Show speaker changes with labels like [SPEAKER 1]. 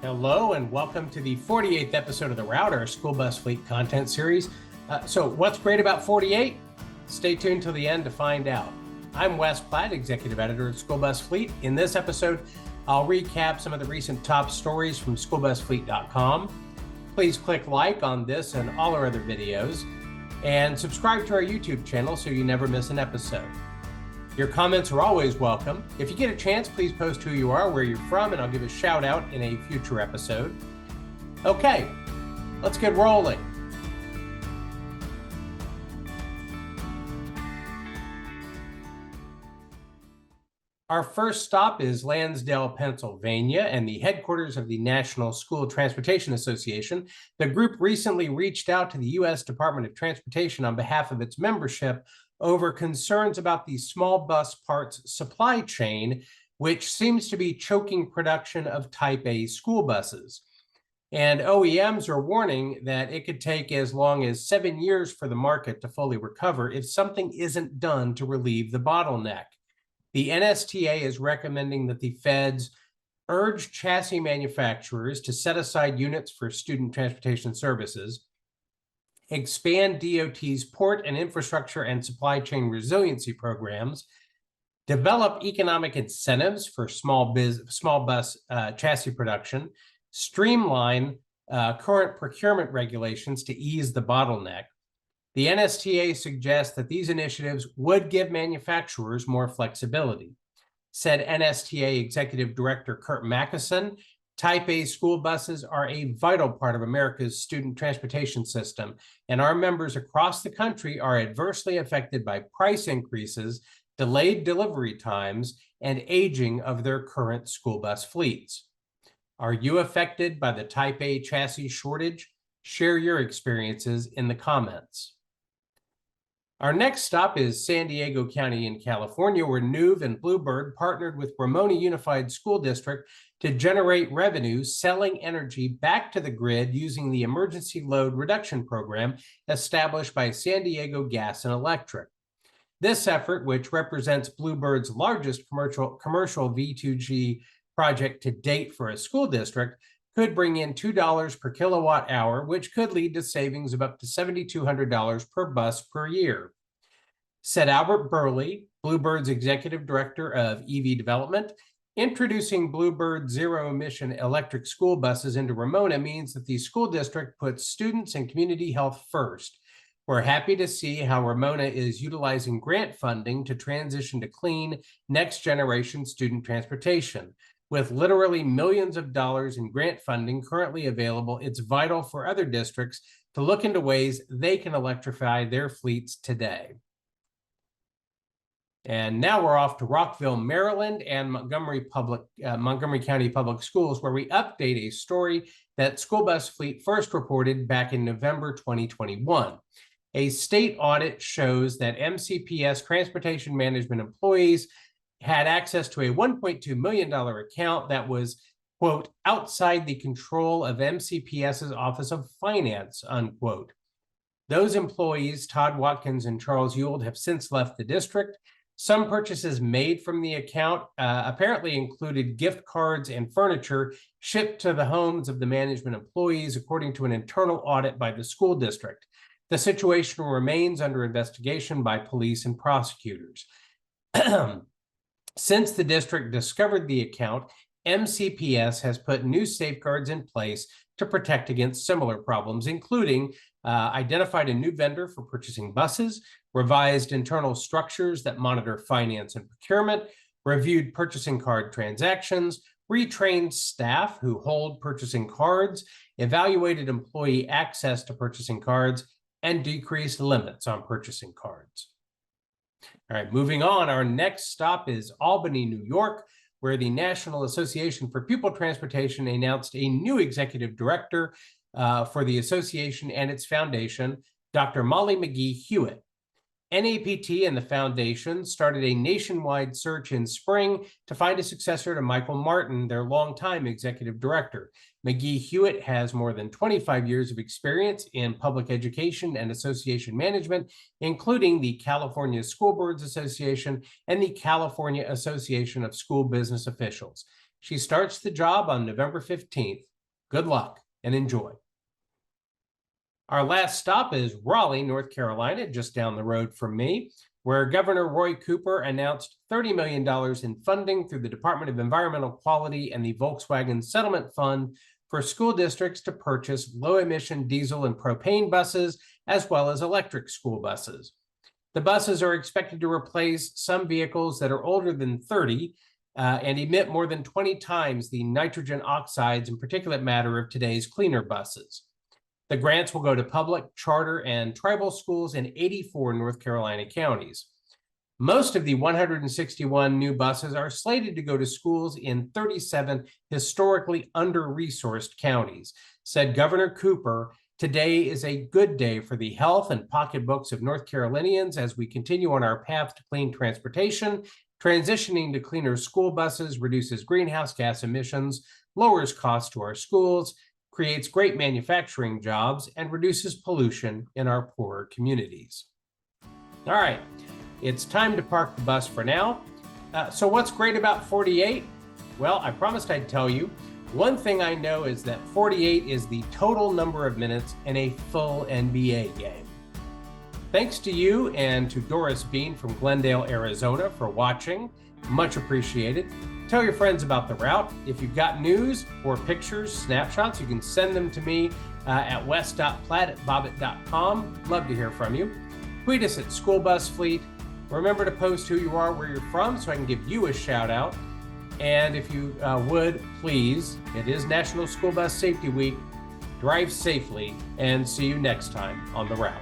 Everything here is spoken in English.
[SPEAKER 1] Hello and welcome to the 48th episode of The Route, our school bus fleet content series. So what's great about 48? Stay tuned till the end to find out. I'm Wes Platt, Executive Editor at School Bus Fleet. In this episode, I'll recap some of the recent top stories from schoolbusfleet.com. Please click like on this and all our other videos, and subscribe to our YouTube channel so you never miss an episode. Your comments are always welcome. If you get a chance, please post who you are, where you're from, and I'll give a shout out in a future episode. Okay, let's get rolling. Our first stop is Lansdale, Pennsylvania, and the headquarters of the National School Transportation Association. The group recently reached out to the U.S. Department of Transportation on behalf of its membership over concerns about the small bus parts supply chain, which seems to be choking production of Type A school buses. And OEMs are warning that it could take as long as 7 years for the market to fully recover if something isn't done to relieve the bottleneck. The NSTA is recommending that the feds urge chassis manufacturers to set aside units for student transportation services, expand DOT's port and infrastructure and supply chain resiliency programs, develop economic incentives for small bus chassis production, streamline current procurement regulations to ease the bottleneck. The NSTA suggests that these initiatives would give manufacturers more flexibility. Said NSTA Executive Director Kurt Mackison, Type A school buses are a vital part of America's student transportation system, and our members across the country are adversely affected by price increases, delayed delivery times, and aging of their current school bus fleets. Are you affected by the Type A chassis shortage? Share your experiences in the comments. Our next stop is San Diego County in California, where Nuvve and Bluebird partnered with Ramona Unified School District to generate revenue selling energy back to the grid using the Emergency Load Reduction Program established by San Diego Gas and Electric. This effort, which represents Bluebird's largest commercial V2G project to date for a school district, could bring in $2 per kilowatt hour, which could lead to savings of up to $7,200 per bus per year. Said Albert Burley, Bluebird's Executive Director of EV Development, introducing Bluebird zero-emission electric school buses into Ramona means that the school district puts students and community health first. We're happy to see how Ramona is utilizing grant funding to transition to clean, next-generation student transportation. With literally millions of dollars in grant funding currently available, it's vital for other districts to look into ways they can electrify their fleets today. And now we're off to Rockville, Maryland, and Montgomery County Public Schools, where we update a story that School Bus Fleet first reported back in November 2021. A state audit shows that MCPS transportation management employees had access to a $1.2 million account that was, quote, outside the control of MCPS's Office of Finance, unquote. Those employees, Todd Watkins and Charles Ewald, have since left the district. Some purchases made from the account apparently included gift cards and furniture shipped to the homes of the management employees, according to an internal audit by the school district. The situation remains under investigation by police and prosecutors. Since the district discovered the account, MCPS has put new safeguards in place to protect against similar problems, including identified a new vendor for purchasing buses, revised internal structures that monitor finance and procurement, reviewed purchasing card transactions, retrained staff who hold purchasing cards, evaluated employee access to purchasing cards, and decreased limits on purchasing cards. All right, moving on, our next stop is Albany, New York, where the National Association for Pupil Transportation announced a new executive director for the association and its foundation, Dr. Molly McGee Hewitt. NAPT and the foundation started a nationwide search in spring to find a successor to Michael Martin, their longtime executive director. McGee Hewitt has more than 25 years of experience in public education and association management, including the California School Boards Association and the California Association of School Business Officials. She starts the job on November 15th. Good luck and enjoy. Our last stop is Raleigh, North Carolina, just down the road from me, where Governor Roy Cooper announced $30 million in funding through the Department of Environmental Quality and the Volkswagen Settlement Fund for school districts to purchase low-emission diesel and propane buses, as well as electric school buses. The buses are expected to replace some vehicles that are older than 30 and emit more than 20 times the nitrogen oxides and particulate matter of today's cleaner buses. The grants will go to public, charter, and tribal schools in 84 North Carolina counties. Most of the 161 new buses are slated to go to schools in 37 historically under-resourced counties. Said Governor Cooper, "Today is a good day for the health and pocketbooks of North Carolinians as we continue on our path to clean transportation. Transitioning to cleaner school buses reduces greenhouse gas emissions, lowers costs to our schools, creates great manufacturing jobs, and reduces pollution in our poorer communities." All right, it's time to park the bus for now. So what's great about 48? Well, I promised I'd tell you. One thing I know is that 48 is the total number of minutes in a full NBA game. Thanks to you and to Doris Bean from Glendale, Arizona for watching. Much appreciated. Tell your friends about the route. If you've got news or pictures, snapshots, you can send them to me at wes.platt@bobbit.com. Love to hear from you. Tweet us at School Bus Fleet. Remember to post who you are, where you're from, so I can give you a shout out. And if you would, please, it is National School Bus Safety Week. Drive safely and see you next time on the route.